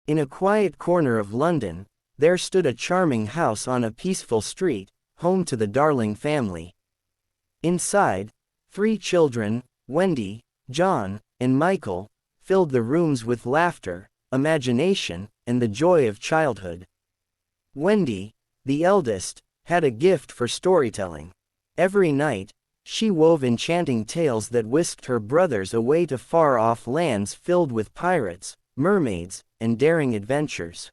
In a quiet corner of London, there stood a charming house on a peaceful street, home to the Darling family. Inside, 3 children, Wendy, John, and Michael, filled the rooms with laughter, imagination, and the joy of childhood. Wendy, the eldest, had a gift for storytelling. Every night, she wove enchanting tales that whisked her brothers away to far-off lands filled with pirates, mermaids, and daring adventures.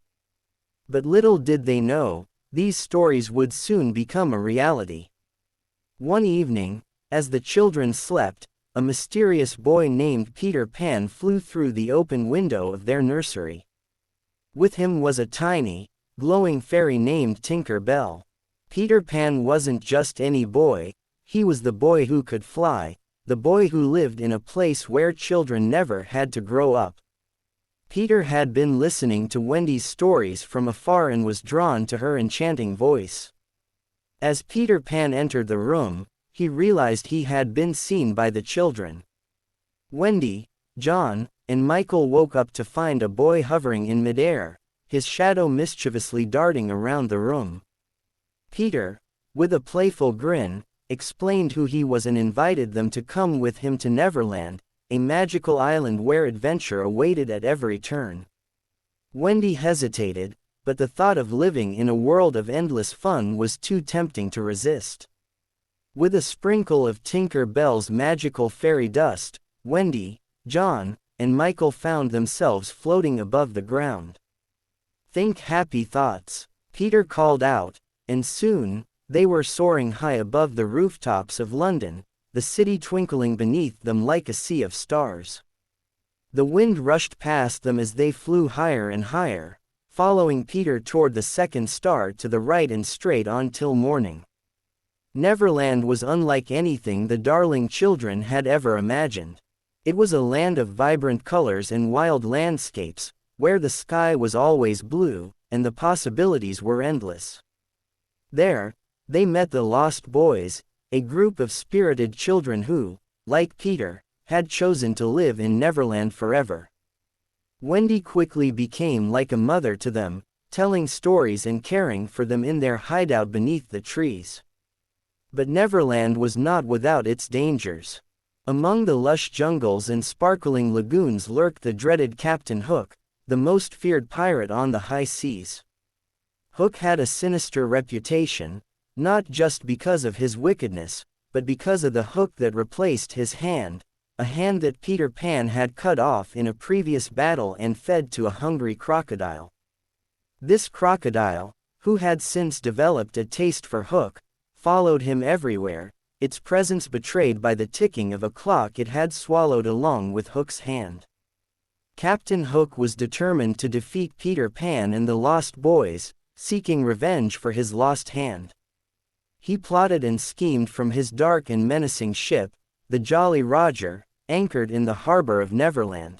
But little did they know, these stories would soon become a reality. One evening, as the children slept, a mysterious boy named Peter Pan flew through the open window of their nursery. With him was a tiny, glowing fairy named Tinker Bell. Peter Pan wasn't just any boy, he was the boy who could fly, the boy who lived in a place where children never had to grow up. Peter had been listening to Wendy's stories from afar and was drawn to her enchanting voice. As Peter Pan entered the room, he realized he had been seen by the children. Wendy, John, and Michael woke up to find a boy hovering in midair, his shadow mischievously darting around the room. Peter, with a playful grin, explained who he was and invited them to come with him to Neverland, a magical island where adventure awaited at every turn. Wendy hesitated, but the thought of living in a world of endless fun was too tempting to resist. With a sprinkle of Tinker Bell's magical fairy dust, Wendy, John, and Michael found themselves floating above the ground. "Think happy thoughts," Peter called out, and soon, they were soaring high above the rooftops of London, the city twinkling beneath them like a sea of stars. The wind rushed past them as they flew higher and higher, following Peter toward the second star to the right and straight on till morning. Neverland was unlike anything the Darling children had ever imagined. It was a land of vibrant colors and wild landscapes, where the sky was always blue, and the possibilities were endless. There, they met the Lost Boys, a group of spirited children who, like Peter, had chosen to live in Neverland forever. Wendy quickly became like a mother to them, telling stories and caring for them in their hideout beneath the trees. But Neverland was not without its dangers. Among the lush jungles and sparkling lagoons lurked the dreaded Captain Hook, the most feared pirate on the high seas. Hook had a sinister reputation, not just because of his wickedness, but because of the hook that replaced his hand, a hand that Peter Pan had cut off in a previous battle and fed to a hungry crocodile. This crocodile, who had since developed a taste for Hook, followed him everywhere, its presence betrayed by the ticking of a clock it had swallowed along with Hook's hand. Captain Hook was determined to defeat Peter Pan and the Lost Boys, seeking revenge for his lost hand. He plotted and schemed from his dark and menacing ship, the Jolly Roger, anchored in the harbor of Neverland.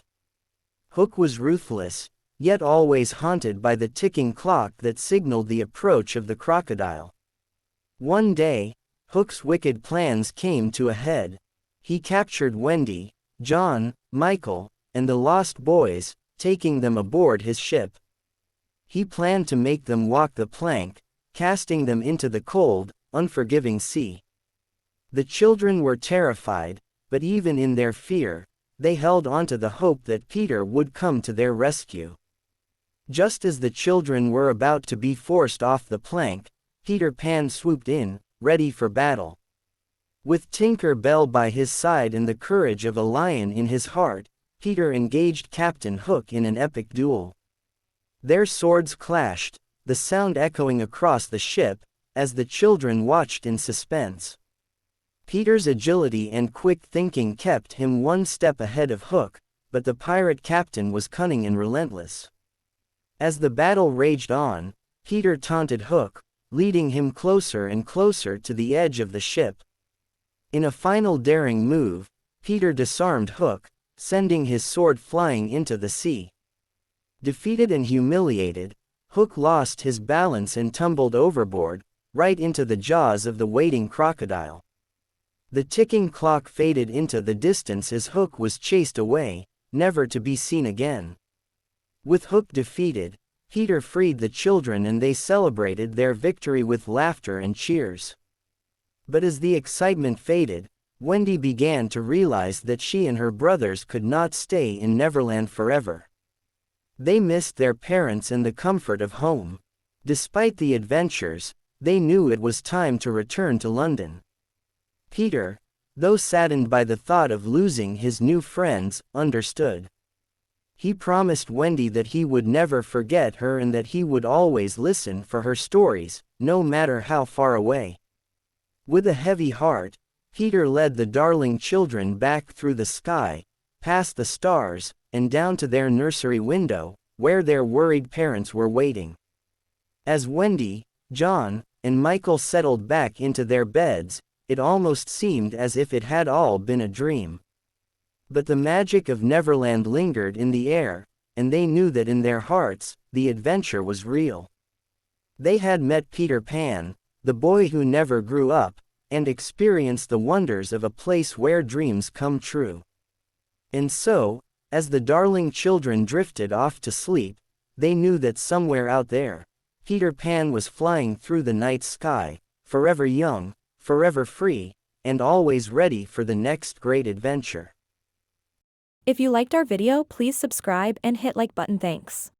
Hook was ruthless, yet always haunted by the ticking clock that signaled the approach of the crocodile. One day, Hook's wicked plans came to a head. He captured Wendy, John, Michael, and the Lost Boys, taking them aboard his ship. He planned to make them walk the plank, casting them into the cold, unforgiving sea. The children were terrified, but even in their fear, they held onto the hope that Peter would come to their rescue. Just as the children were about to be forced off the plank, Peter Pan swooped in, ready for battle. With Tinker Bell by his side and the courage of a lion in his heart, Peter engaged Captain Hook in an epic duel. Their swords clashed, the sound echoing across the ship, as the children watched in suspense. Peter's agility and quick thinking kept him one step ahead of Hook, but the pirate captain was cunning and relentless. As the battle raged on, Peter taunted Hook, leading him closer and closer to the edge of the ship. In a final daring move, Peter disarmed Hook, sending his sword flying into the sea. Defeated and humiliated, Hook lost his balance and tumbled overboard, right into the jaws of the waiting crocodile. The ticking clock faded into the distance as Hook was chased away, never to be seen again. With Hook defeated, Peter freed the children and they celebrated their victory with laughter and cheers. But as the excitement faded, Wendy began to realize that she and her brothers could not stay in Neverland forever. They missed their parents and the comfort of home. Despite the adventures, they knew it was time to return to London. Peter, though saddened by the thought of losing his new friends, understood. He promised Wendy that he would never forget her and that he would always listen for her stories, no matter how far away. With a heavy heart, Peter led the darling children back through the sky, past the stars, and down to their nursery window, where their worried parents were waiting. As Wendy, John, and Michael settled back into their beds, it almost seemed as if it had all been a dream. But the magic of Neverland lingered in the air, and they knew that in their hearts, the adventure was real. They had met Peter Pan, the boy who never grew up, and experienced the wonders of a place where dreams come true. And so, as the darling children drifted off to sleep, they knew that somewhere out there, Peter Pan was flying through the night sky, forever young, forever free, and always ready for the next great adventure. If you liked our video, please subscribe and hit like button. Thanks.